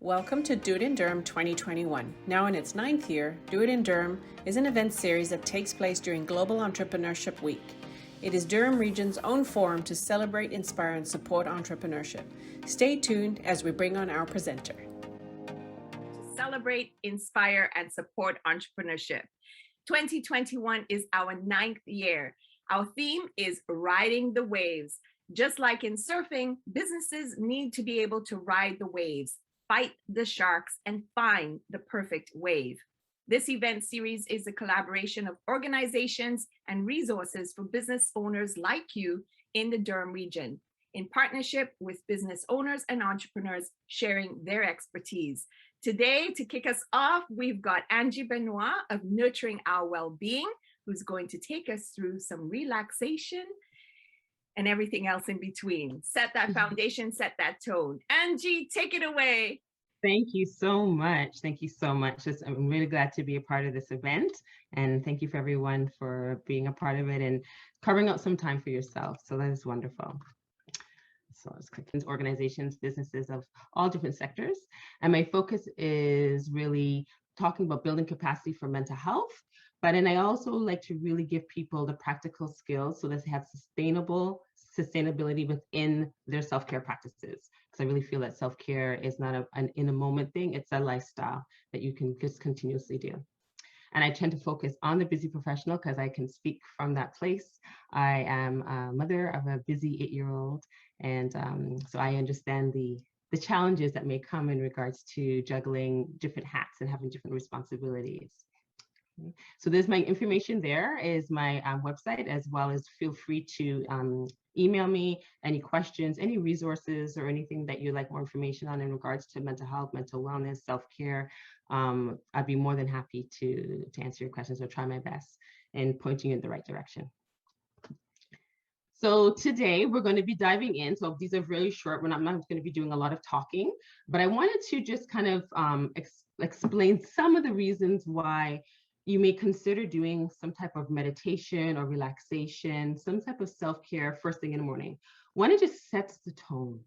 Welcome to Do It in Durham 2021. Now in its 9th year, Do It in Durham is an event series that takes place during Global Entrepreneurship Week. It is Durham Region's own forum to celebrate, inspire, and support entrepreneurship. Stay tuned as we bring on our presenter. To celebrate, inspire, and support entrepreneurship. 2021 is our 9th year. Our theme is riding the waves. Just like in surfing, businesses need to be able to ride the waves, fight the sharks, and find the perfect wave. This event series is a collaboration of organizations and resources for business owners like you in the Durham region, in partnership with business owners and entrepreneurs sharing their expertise. Today, to kick us off, we've got Angelique Benois of Nurturing Our Wellbeing, who's going to take us through some relaxation and everything else in between. Set that foundation, set that tone. Angie, take it away. Thank you so much. Thank you so much. I'm really glad to be a part of this event. And thank you for everyone for being a part of it and carving out some time for yourself. So that is wonderful. So let's click into organizations, businesses of all different sectors. And my focus is really talking about building capacity for mental health. But then I also like to really give people the practical skills so that they have sustainability within their self-care practices. Because I really feel that self-care is not an in a moment thing, it's a lifestyle that you can just continuously do. And I tend to focus on the busy professional because I can speak from that place. I am a mother of a busy 8-year-old. And so I understand the challenges that may come in regards to juggling different hats and having different responsibilities. So there's my information. There is my website, as well as feel free to email me any questions, any resources, or anything that you'd like more information on in regards to mental health, mental wellness, self-care. I'd be more than happy to answer your questions or try my best in pointing you in the right direction. So today we're going to be diving in. So these are really short. I'm not going to be doing a lot of talking, but I wanted to just kind of explain some of the reasons why you may consider doing some type of meditation or relaxation, some type of self-care first thing in the morning. One, it just sets the tone,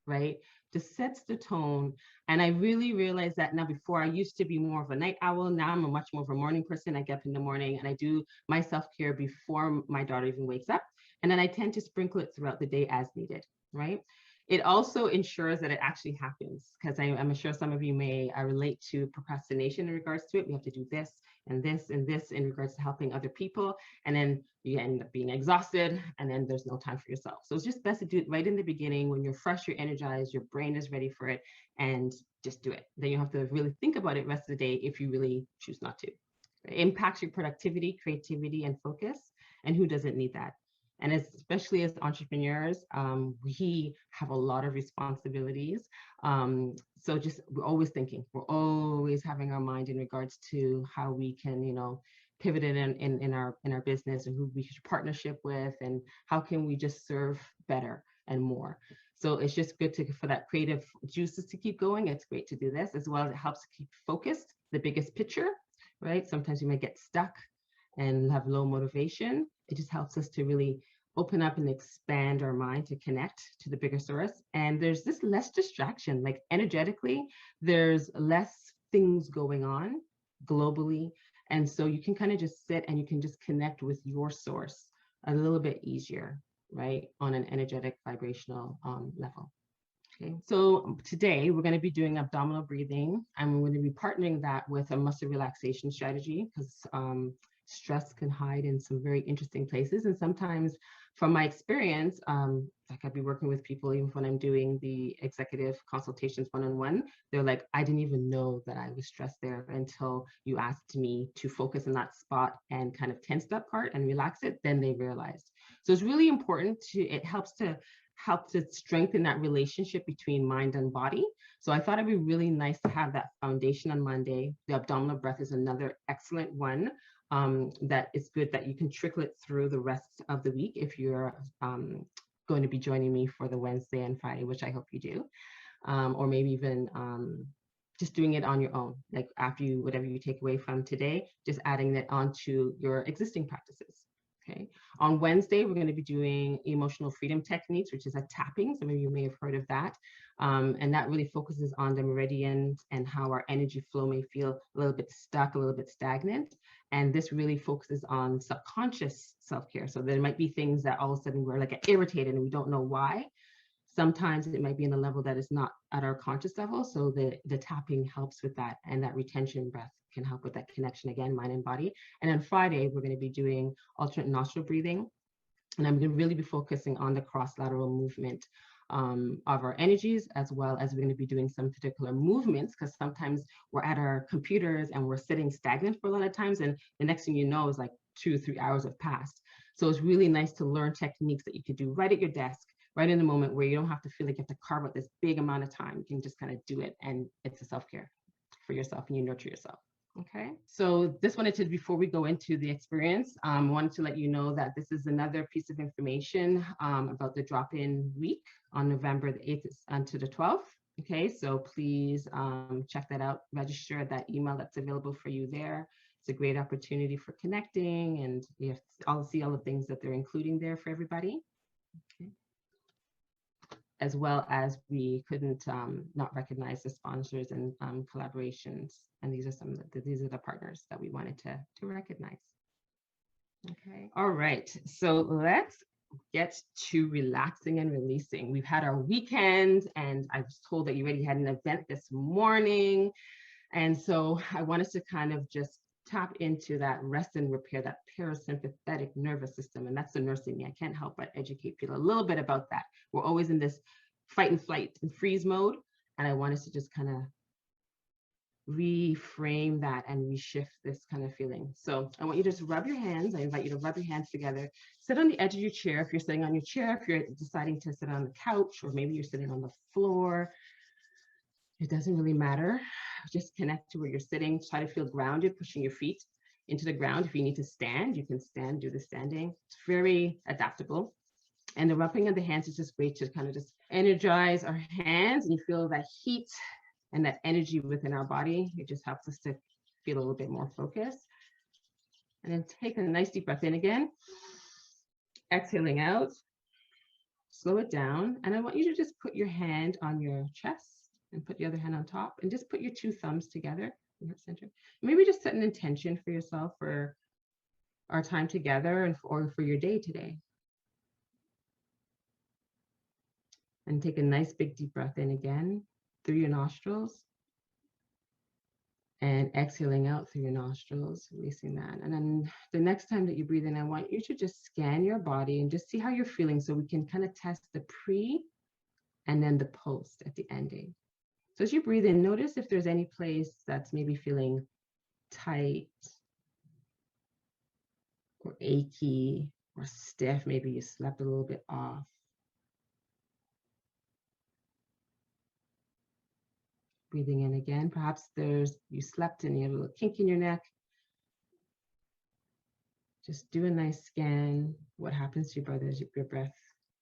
right? Just sets the tone. And I really realized that now. Before, I used to be more of a night owl. Now I'm much more of a morning person. I get up in the morning and I do my self-care before my daughter even wakes up. And then I tend to sprinkle it throughout the day as needed, right? It also ensures that it actually happens, because I'm sure some of you may relate to procrastination in regards to it. We have to do this and this and this in regards to helping other people. And then you end up being exhausted and then there's no time for yourself. So it's just best to do it right in the beginning when you're fresh, you're energized, your brain is ready for it, and just do it. Then you have to really think about it the rest of the day if you really choose not to. It impacts your productivity, creativity, and focus. And who doesn't need that? And especially as entrepreneurs, we have a lot of responsibilities. So just we're always thinking, we're always having our mind in regards to how we can, pivot it in our business and who we should partnership with and how can we just serve better and more. So it's just good for that creative juices to keep going. It's great to do this, as well as it helps to keep focused, the biggest picture, right? Sometimes you may get stuck and have low motivation. It just helps us to really open up and expand our mind to connect to the bigger source. And there's this less distraction, like energetically, there's less things going on globally. And so you can kind of just sit and you can just connect with your source a little bit easier, right? On an energetic vibrational level. Okay, so today we're going to be doing abdominal breathing, and we're going to be partnering that with a muscle relaxation strategy, because stress can hide in some very interesting places. And sometimes from my experience, like I'd be working with people, even when I'm doing the executive consultations one-on-one, they're like, I didn't even know that I was stressed there until you asked me to focus on that spot and kind of tense that part and relax it. Then they realized. So it's really important it helps to strengthen that relationship between mind and body. So I thought it'd be really nice to have that foundation on Monday. The abdominal breath is another excellent one. That it's good that you can trickle it through the rest of the week if you're going to be joining me for the Wednesday and Friday, which I hope you do, or maybe even just doing it on your own, like after whatever you take away from today, just adding it onto your existing practices. Okay. On Wednesday, we're going to be doing emotional freedom techniques, which is a tapping. Some of you may have heard of that. And that really focuses on the meridians and how our energy flow may feel a little bit stuck, a little bit stagnant. And this really focuses on subconscious self-care. So there might be things that all of a sudden we're like irritated and we don't know why. Sometimes it might be in a level that is not at our conscious level. So the tapping helps with that, and that retention breath can help with that connection again, mind and body. And on Friday, we're going to be doing alternate nostril breathing. And I'm going to really be focusing on the cross-lateral movement of our energies, as well as we're going to be doing some particular movements, because sometimes we're at our computers and we're sitting stagnant for a lot of times. And the next thing you know is like 2 or 3 hours have passed. So it's really nice to learn techniques that you could do right at your desk, right in the moment, where you don't have to feel like you have to carve out this big amount of time. You can just kind of do it, and it's a self-care for yourself, and you nurture yourself. Okay, so this wanted to, before we go into the experience, wanted to let you know that this is another piece of information about the drop-in week on November the 8th to the 12th. Okay, so please check that out, register at that email that's available for you there. It's a great opportunity for connecting, and you have to see all the things that they're including there for everybody. Okay. As well as we couldn't not recognize the sponsors and collaborations. And these are some of these are the partners that we wanted to recognize. Okay. All right. So let's get to relaxing and releasing. We've had our weekend, and I was told that you already had an event this morning. And so I wanted to kind of just tap into that rest and repair, that parasympathetic nervous system. And that's the nurse in me. I can't help but educate people a little bit about that. We're always in this fight and flight and freeze mode. And I wanted to just kind of reframe that and reshift this kind of feeling. So I want you to just rub your hands. I invite you to rub your hands together. Sit on the edge of your chair. If you're sitting on your chair, if you're deciding to sit on the couch, or maybe you're sitting on the floor, it doesn't really matter. Just connect to where you're sitting. Try to feel grounded, pushing your feet into the ground. If you need to stand, you can stand, do the standing. It's very adaptable. And the rubbing of the hands is just great to kind of just energize our hands, and you feel that heat and that energy within our body. It just helps us to feel a little bit more focused. And then take a nice deep breath in again. Exhaling out. Slow it down. And I want you to just put your hand on your chest and put the other hand on top, and just put your 2 thumbs together in your center. Maybe just set an intention for yourself for our time together, and or for your day today. And take a nice big deep breath in again through your nostrils, and exhaling out through your nostrils, releasing that. And then the next time that you breathe in, I want you to just scan your body and just see how you're feeling, so we can kind of test the pre and then the post at the ending. So as you breathe in, notice if there's any place that's maybe feeling tight or achy or stiff. Maybe you slept a little bit off. Breathing in again. Perhaps you slept and you have a little kink in your neck. Just do a nice scan. What happens to your body as your breath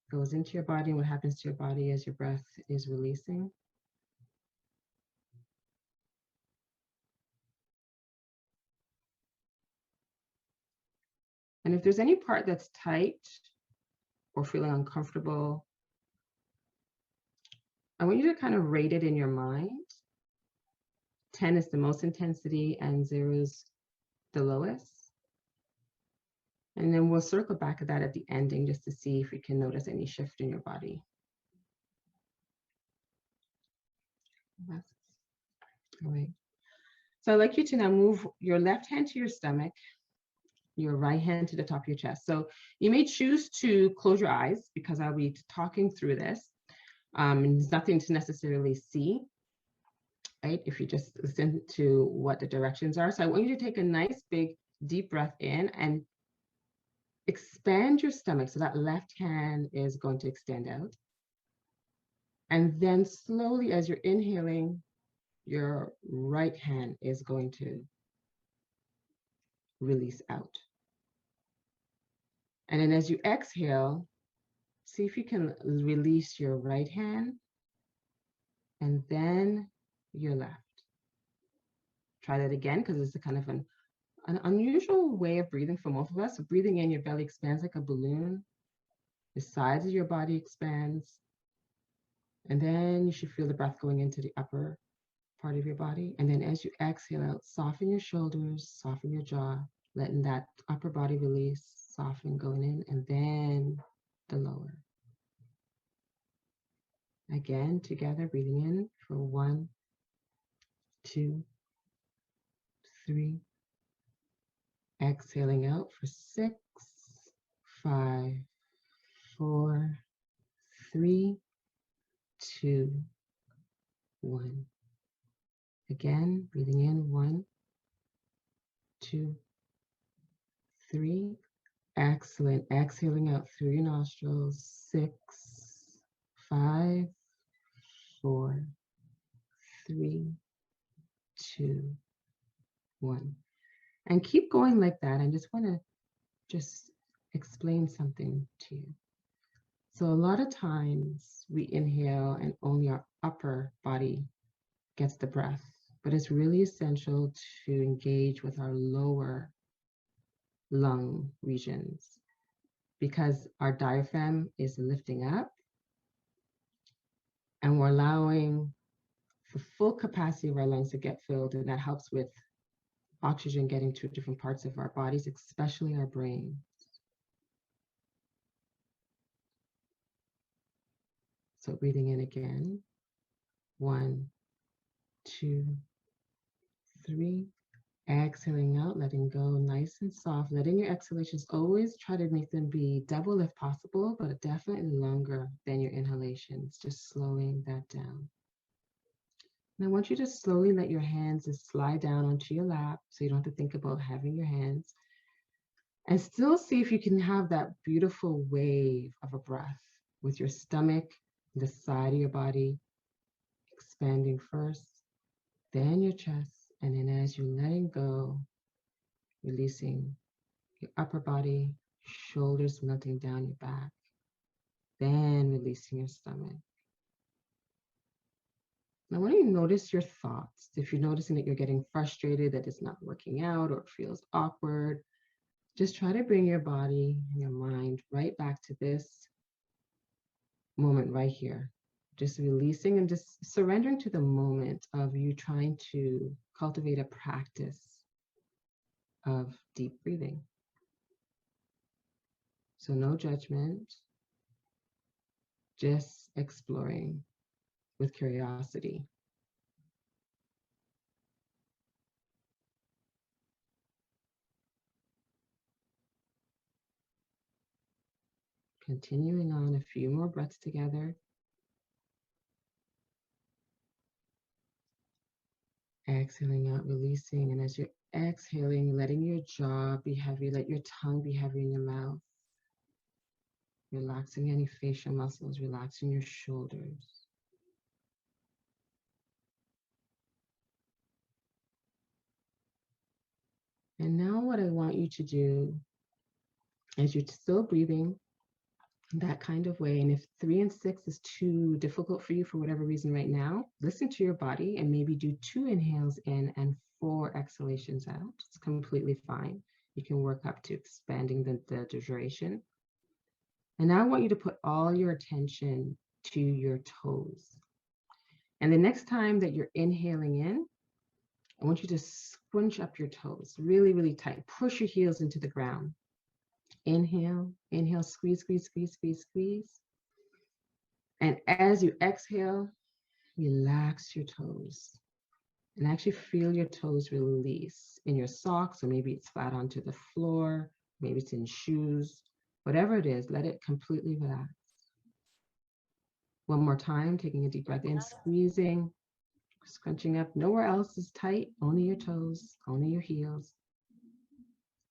goes into your body, and what happens to your body as your breath is releasing. And if there's any part that's tight or feeling uncomfortable, I want you to kind of rate it in your mind. 10 is the most intensity and 0 is the lowest. And then we'll circle back at that at the ending just to see if we can notice any shift in your body. All right. So I'd like you to now move your left hand to your stomach, your right hand to the top of your chest. So you may choose to close your eyes, because I'll be talking through this. And there's nothing to necessarily see, right? If you just listen to what the directions are. So I want you to take a nice big deep breath in and expand your stomach. So that left hand is going to extend out. And then slowly, as you're inhaling, your right hand is going to release out. And then as you exhale, see if you can release your right hand and then your left. Try that again, because it's a kind of an unusual way of breathing for most of us. So breathing in, your belly expands like a balloon. The sides of your body expands. And then you should feel the breath going into the upper part of your body. And then as you exhale out, soften your shoulders, soften your jaw, letting that upper body release, soften going in, and then the lower. Again, together, breathing in for 1, 2, 3. Exhaling out for 6, 5, 4, 3, 2, 1. Again, breathing in 1, 2, 3. Excellent. Exhaling out through your nostrils. 6, 5, 4, 3, 2, 1. And keep going like that. I just want to just explain something to you. So a lot of times we inhale and only our upper body gets the breath, but it's really essential to engage with our lower lung regions because our diaphragm is lifting up and we're allowing the full capacity of our lungs to get filled, and that helps with oxygen getting to different parts of our bodies, especially our brain. So breathing in again, 1, 2, 3. Exhaling out, letting go nice and soft. Letting your exhalations always try to make them be double if possible, but definitely longer than your inhalations, just slowing that down. And I want you to slowly let your hands just slide down onto your lap so you don't have to think about having your hands. And still see if you can have that beautiful wave of a breath with your stomach, the side of your body, expanding first, then your chest. And then as you're letting go, releasing your upper body, shoulders melting down your back, then releasing your stomach. Now, I want you to notice your thoughts. If you're noticing that you're getting frustrated, that it's not working out or it feels awkward, just try to bring your body and your mind right back to this moment right here. Just releasing and just surrendering to the moment of you trying to cultivate a practice of deep breathing. So no judgment, just exploring with curiosity. Continuing on a few more breaths together. Exhaling out, releasing. And as you're exhaling, letting your jaw be heavy, let your tongue be heavy in your mouth. Relaxing any facial muscles, relaxing your shoulders. And now what I want you to do, as you're still breathing that kind of way, and if 3 and 6 is too difficult for you for whatever reason right now, listen to your body and maybe do 2 inhales in and 4 exhalations out. It's completely fine. You can work up to expanding the duration. And now I want you to put all your attention to your toes. And the next time that you're inhaling in, I want you to scrunch up your toes really, really tight. Push your heels into the ground. Inhale, inhale, squeeze, squeeze, squeeze, squeeze, squeeze. And as you exhale, relax your toes. And actually feel your toes release in your socks, or maybe it's flat onto the floor, maybe it's in shoes. Whatever it is, let it completely relax. One more time, taking a deep breath in, squeezing, scrunching up. Nowhere else is tight, only your toes, only your heels.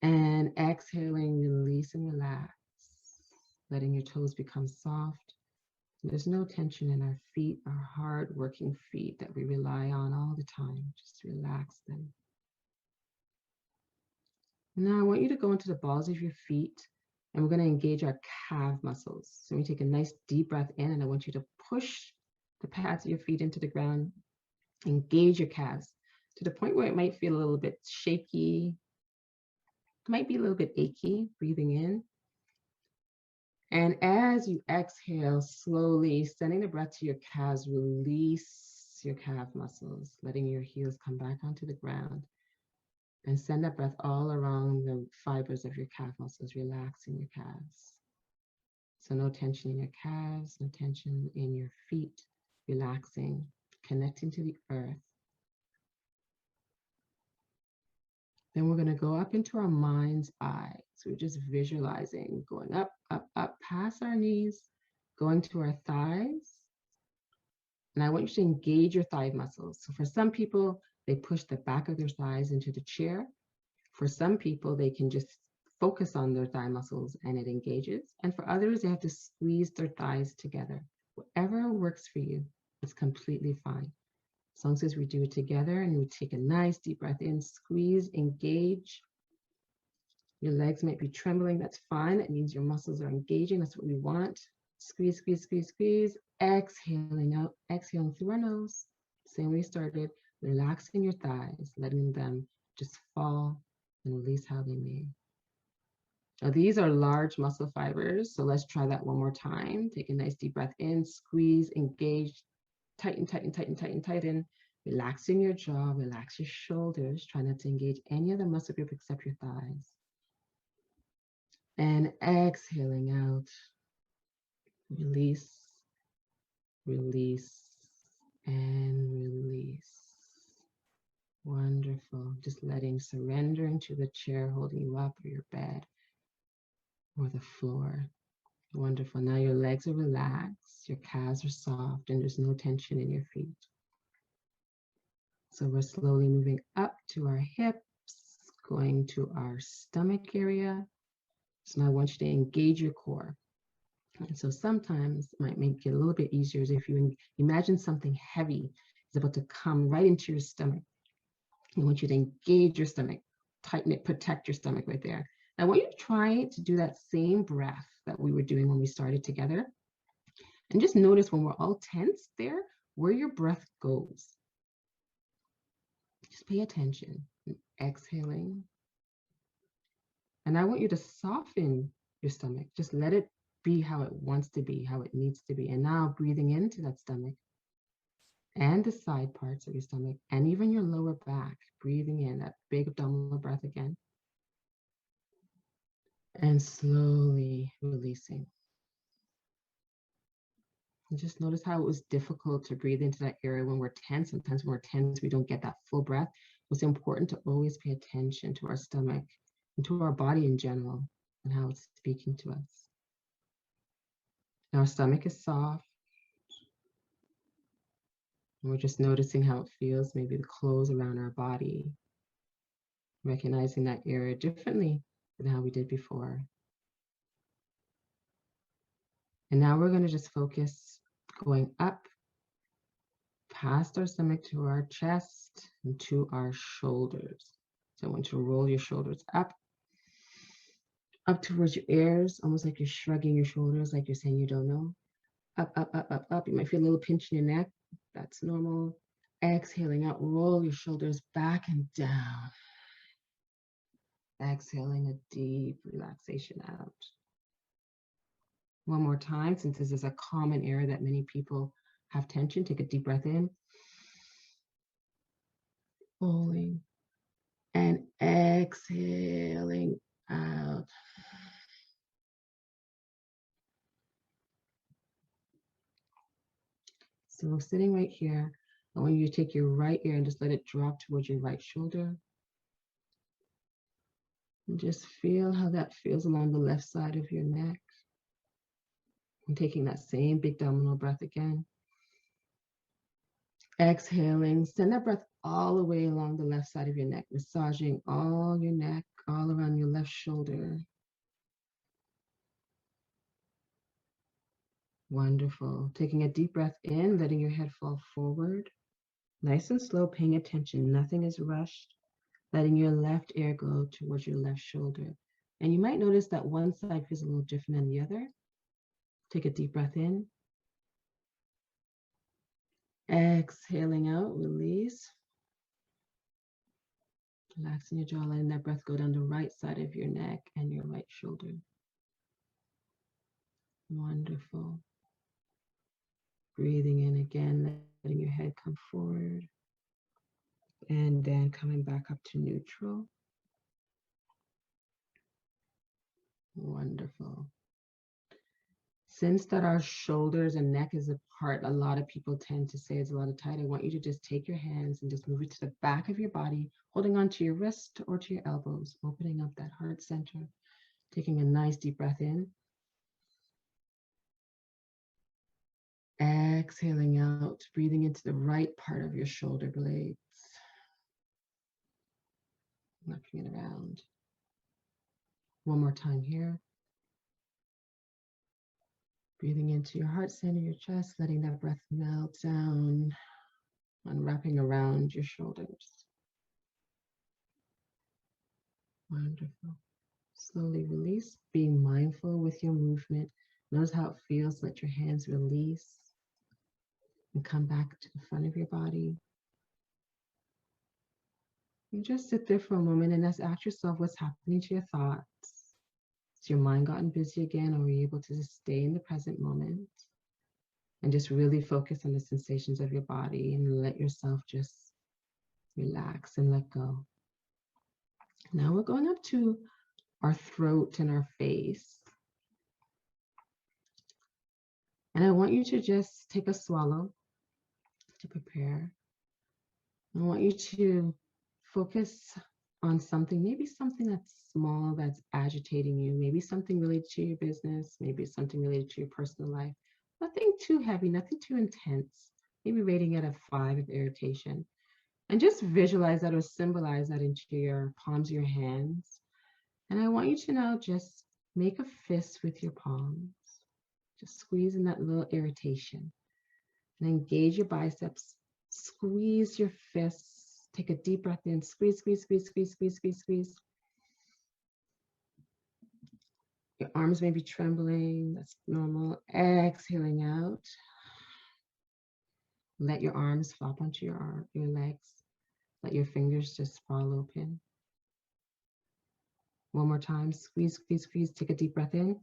And exhaling, release and relax, letting your toes become soft. There's no tension in our feet, our hard-working feet that we rely on all the time. Just relax them. Now I want you to go into the balls of your feet, and we're going to engage our calf muscles. So we take a nice deep breath in, and I want you to push the pads of your feet into the ground. Engage your calves to the point where it might feel a little bit shaky, might be a little bit achy, breathing in. And as you exhale, slowly sending the breath to your calves, release your calf muscles, letting your heels come back onto the ground. And send that breath all around the fibers of your calf muscles, relaxing your calves. So no tension in your calves, no tension in your feet, relaxing, connecting to the earth. Then we're going to go up into our mind's eye. So we're just visualizing going up, up, up, past our knees, going to our thighs. And I want you to engage your thigh muscles. So for some people, they push the back of their thighs into the chair. For some people, they can just focus on their thigh muscles and it engages. And for others, they have to squeeze their thighs together. Whatever works for you, it's completely fine. As long as we do it together and we take a nice deep breath in, squeeze, engage. Your legs might be trembling, that's fine. That means your muscles are engaging, that's what we want. Squeeze, squeeze, squeeze, squeeze. Exhaling out, exhaling through our nose. Same way we started, relaxing your thighs, letting them just fall and release how they may. Now these are large muscle fibers, so let's try that one more time. Take a nice deep breath in, squeeze, engage, tighten, tighten, tighten, tighten, tighten. Relaxing your jaw, relax your shoulders. Try not to engage any other muscle group except your thighs. And exhaling out, release, release, and release. Wonderful. Just letting surrendering to the chair holding you up, or your bed, or the floor. Wonderful. Now your legs are relaxed, your calves are soft, and there's no tension in your feet. So we're slowly moving up to our hips, going to our stomach area. So now I want you to engage your core. And so sometimes it might make it a little bit easier if you imagine something heavy is about to come right into your stomach. I want you to engage your stomach, tighten it, protect your stomach right there. I want you to try to do that same breath that we were doing when we started together. And just notice when we're all tense there, where your breath goes. Just pay attention. Exhaling. And I want you to soften your stomach. Just let it be how it wants to be, how it needs to be. And now breathing into that stomach and the side parts of your stomach and even your lower back, breathing in that big abdominal breath again. And slowly releasing. And just notice how it was difficult to breathe into that area when we're tense. Sometimes when we're tense, we don't get that full breath. It's important to always pay attention to our stomach and to our body in general and how it's speaking to us. Now our stomach is soft. And we're just noticing how it feels, maybe the clothes around our body, recognizing that area differently than how we did before. And now we're going to just focus going up past our stomach to our chest and to our shoulders. So I want you to roll your shoulders up towards your ears, almost like you're shrugging your shoulders, like you're saying you don't know. Up, up, up, up, up. You might feel a little pinch in your neck. That's normal. Exhaling out, roll your shoulders back and down. Exhaling a deep relaxation out. One more time, since this is a common area that many people have tension, take a deep breath in. Rolling and exhaling out. So sitting right here, I want you to take your right ear and just let it drop towards your right shoulder. And just feel how that feels along the left side of your neck. And taking that same big abdominal breath again. Exhaling, send that breath all the way along the left side of your neck, massaging all your neck, all around your left shoulder. Wonderful. Taking a deep breath in, letting your head fall forward. Nice and slow, paying attention. Nothing is rushed. Letting your left ear go towards your left shoulder. And you might notice that one side feels a little different than the other. Take a deep breath in. Exhaling out, release. Relaxing your jaw, letting that breath go down the right side of your neck and your right shoulder. Wonderful. Breathing in again, letting your head come forward. And then coming back up to neutral. Wonderful. Since that our shoulders and neck is apart, a lot of people tend to say it's a lot of tight. I want you to just take your hands and just move it to the back of your body, holding on to your wrist or to your elbows, opening up that heart center, taking a nice deep breath in. Exhaling out, breathing into the right part of your shoulder blades. Knocking it around. One more time here. Breathing into your heart center, your chest, letting that breath melt down, unwrapping around your shoulders. Wonderful. Slowly release, being mindful with your movement. Notice how it feels. Let your hands release and come back to the front of your body. And just sit there for a moment and just ask yourself what's happening to your thoughts. Has your mind gotten busy again, or are you able to just stay in the present moment and just really focus on the sensations of your body and let yourself just relax and let go? Now we're going up to our throat and our face. And I want you to just take a swallow to prepare. I want you to focus on something, maybe something that's small, that's agitating you, maybe something related to your business, maybe something related to your personal life. Nothing too heavy, nothing too intense, maybe rating it a 5 of irritation. And just visualize that or symbolize that into your palms of your hands. And I want you to now just make a fist with your palms. Just squeeze in that little irritation. And engage your biceps. Squeeze your fists. Take a deep breath in. Squeeze, squeeze, squeeze, squeeze, squeeze, squeeze, squeeze. Your arms may be trembling. That's normal. Exhaling out. Let your arms flop onto your legs. Let your fingers just sprawl open. One more time. Squeeze, squeeze, squeeze. Take a deep breath in.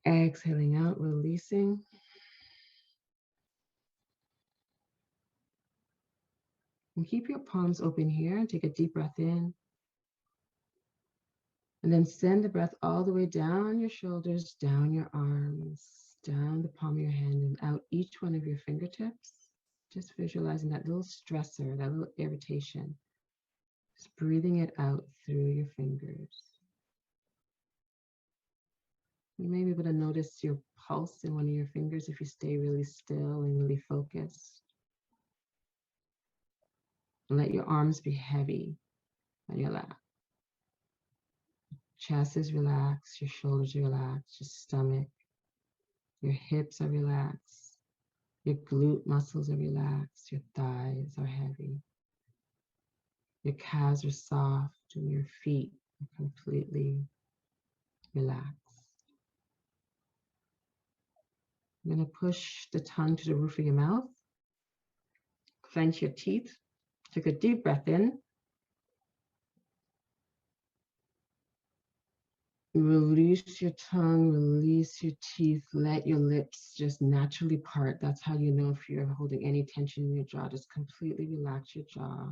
Exhaling out, releasing. And keep your palms open here and take a deep breath in. And then send the breath all the way down your shoulders, down your arms, down the palm of your hand, and out each one of your fingertips. Just visualizing that little stressor, that little irritation. Just breathing it out through your fingers. You may be able to notice your pulse in one of your fingers if you stay really still and really focused. And let your arms be heavy on your lap. Chest is relaxed, your shoulders are relaxed, your stomach, your hips are relaxed, your glute muscles are relaxed, your thighs are heavy, your calves are soft, and your feet are completely relaxed. I'm going to push the tongue to the roof of your mouth, clench your teeth, take a deep breath in. Release your tongue, release your teeth, let your lips just naturally part. That's how you know if you're holding any tension in your jaw. Just completely relax your jaw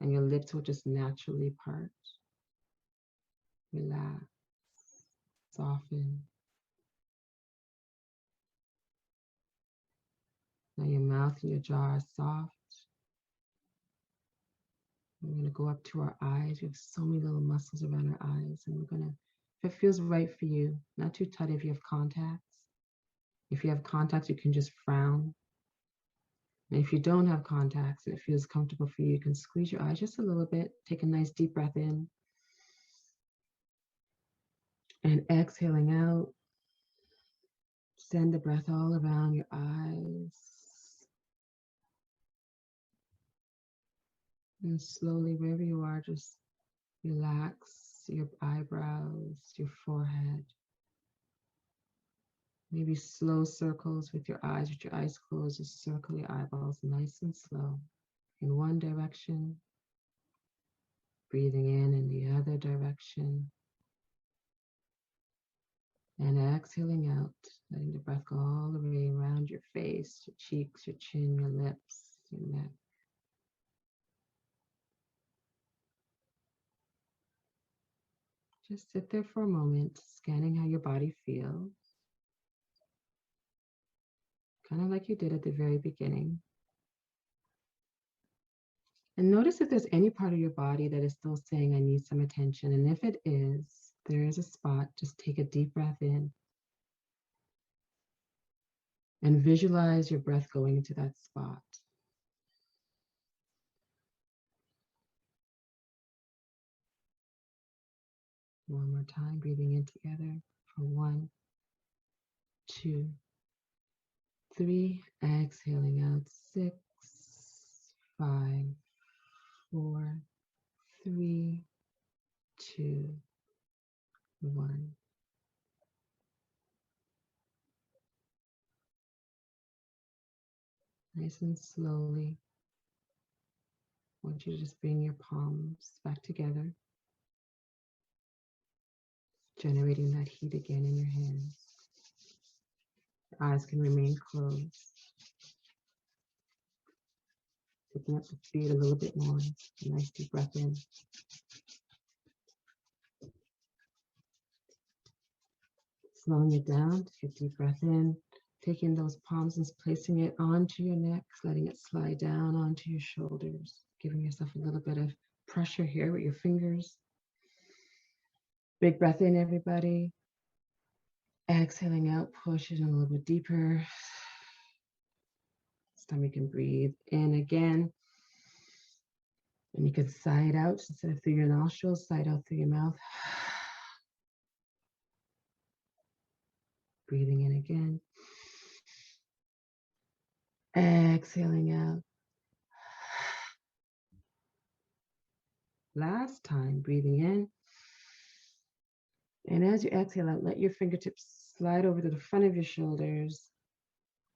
and your lips will just naturally part. Relax, soften. Now your mouth and your jaw are soft. We're going to go up to our eyes. We have so many little muscles around our eyes, and we're going to, if it feels right for you, not too tight if you have contacts. If you have contacts, you can just frown. And if you don't have contacts and it feels comfortable for you, you can squeeze your eyes just a little bit. Take a nice deep breath in. And exhaling out. Send the breath all around your eyes. And slowly, wherever you are, just relax your eyebrows, your forehead. Maybe slow circles with your eyes closed. Just circle your eyeballs nice and slow. in one direction, breathing in the other direction, and exhaling out, letting the breath go all the way around your face, your cheeks, your chin, your lips, your neck. Just sit there for a moment, scanning how your body feels, kind of like you did at the very beginning. And notice if there's any part of your body that is still saying, I need some attention. And if it is, there is a spot, just take a deep breath in and visualize your breath going into that spot. One more time, breathing in together for 1, 2, 3, exhaling out 6, 5, 4, 3, 2, 1. Nice and slowly, I want you to just bring your palms back together, generating that heat again in your hands. Your eyes can remain closed. Picking up the speed a little bit more. A nice deep breath in. Slowing it down, take a deep breath in, taking those palms and placing it onto your neck, letting it slide down onto your shoulders, giving yourself a little bit of pressure here with your fingers. Big breath in, everybody. Exhaling out, push it in a little bit deeper. This time you can breathe in again. And you can sigh it out instead of through your nostrils, sigh it out through your mouth. Breathing in again. Exhaling out. Last time, breathing in. And as you exhale out, let your fingertips slide over to the front of your shoulders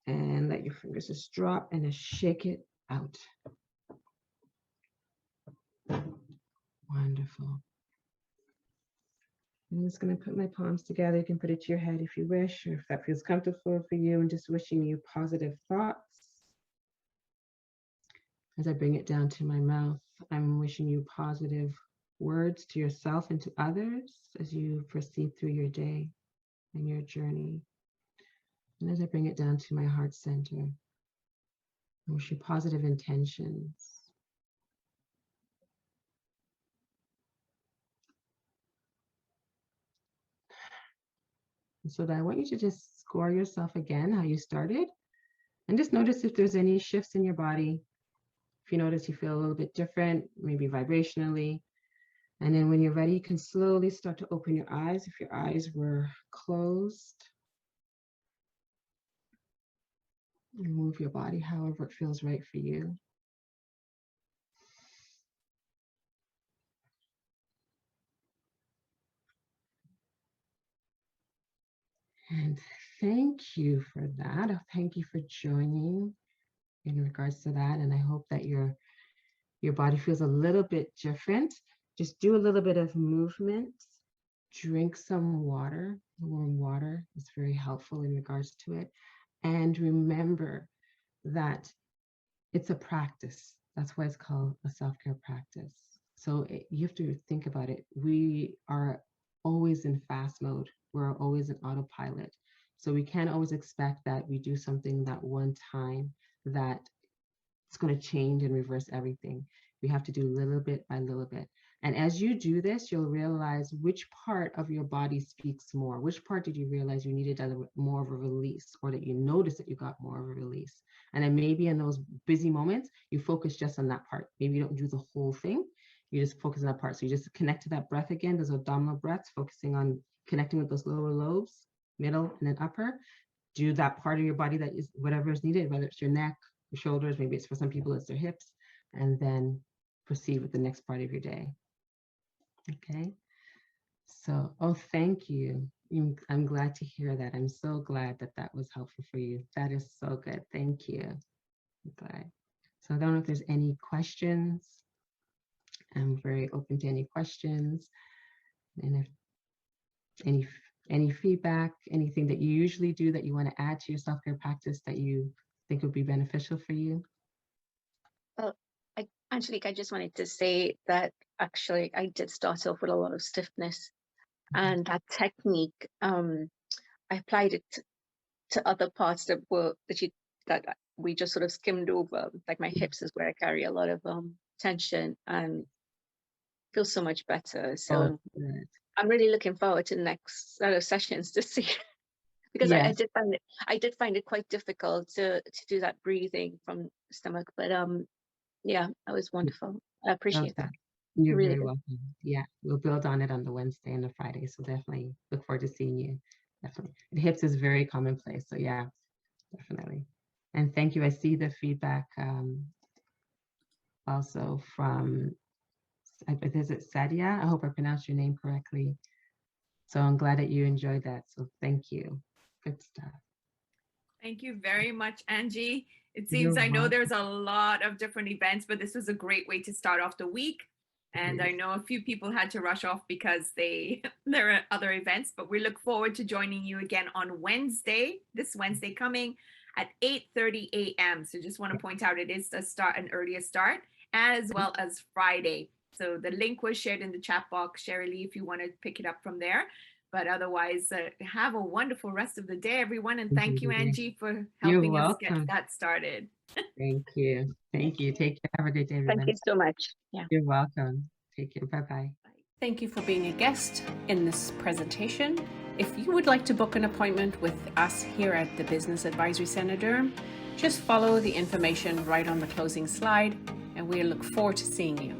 and let your fingers just drop and just shake it out. Wonderful. I'm just going to put my palms together. You can put it to your head if you wish, or if that feels comfortable for you, and just wishing you positive thoughts. As I bring it down to my mouth, I'm wishing you positive words to yourself and to others as you proceed through your day and your journey. And as I bring it down to my heart center, I wish you positive intentions. And so that I want you to just score yourself again how you started, and just notice if there's any shifts in your body. If you notice you feel a little bit different, maybe vibrationally. And then when you're ready, you can slowly start to open your eyes if your eyes were closed. And move your body however it feels right for you. And thank you for that. Thank you for joining in regards to that. And I hope that your body feels a little bit different. Just do a little bit of movement. Drink some water. Warm water is very helpful in regards to it. And remember that it's a practice. That's why it's called a self-care practice. So you have to think about it. We are always in fast mode. We're always in autopilot. So we can't always expect that we do something that one time that it's going to change and reverse everything. We have to do little bit by little bit. And as you do this, you'll realize which part of your body speaks more. Which part did you realize you needed more of a release, or that you noticed that you got more of a release? And then maybe in those busy moments, you focus just on that part. Maybe you don't do the whole thing. You just focus on that part. So you just connect to that breath again, those abdominal breaths, focusing on connecting with those lower lobes, middle, and then upper. Do that part of your body that is whatever is needed, whether it's your neck, your shoulders, maybe it's for some people, it's their hips, and then proceed with the next part of your day. Okay. So, thank you. I'm glad to hear that. I'm so glad that that was helpful for you. That is so good. Thank you. I'm glad. So I don't know if there's any questions. I'm very open to any questions. And if any feedback, anything that you usually do that you want to add to your self-care practice that you think would be beneficial for you? Well, Angelique, I just wanted to say that actually I did start off with a lot of stiffness, and that technique, I applied it to other parts that we just sort of skimmed over. Like my hips is where I carry a lot of tension and feel so much better. So Good. I'm really looking forward to the next set of sessions to see, because Yes. I did find it quite difficult to do that breathing from the stomach. But yeah, that was wonderful. I appreciate that. You're Really very good. welcome. Yeah, we'll build on it on the Wednesday and the Friday. So definitely look forward to seeing you. Definitely. The hips is very commonplace. So yeah, definitely. And thank you. I see the feedback also from, is it Sadia? I hope I pronounced your name correctly. So I'm glad that you enjoyed that. So thank you. Good stuff. Thank you very much, Angie. It You're seems I know welcome. there's a lot of different events, but this was a great way to start off the week. And I know a few people had to rush off because there are other events, but we look forward to joining you again on Wednesday, this Wednesday coming at 8:30 a.m. So just want to point out it is an earlier start, as well as Friday. So the link was shared in the chat box, Sherry Lee, if you want to pick it up from there. But otherwise, have a wonderful rest of the day, everyone. And thank you, Angie, for helping us get that started. Thank you. Thank you. Take care. Have a great day, everyone. Thank you so much. Yeah. You're welcome. Take care. Bye-bye. Thank you for being a guest in this presentation. If you would like to book an appointment with us here at the Business Advisory Center Durham, just follow the information right on the closing slide, and we look forward to seeing you.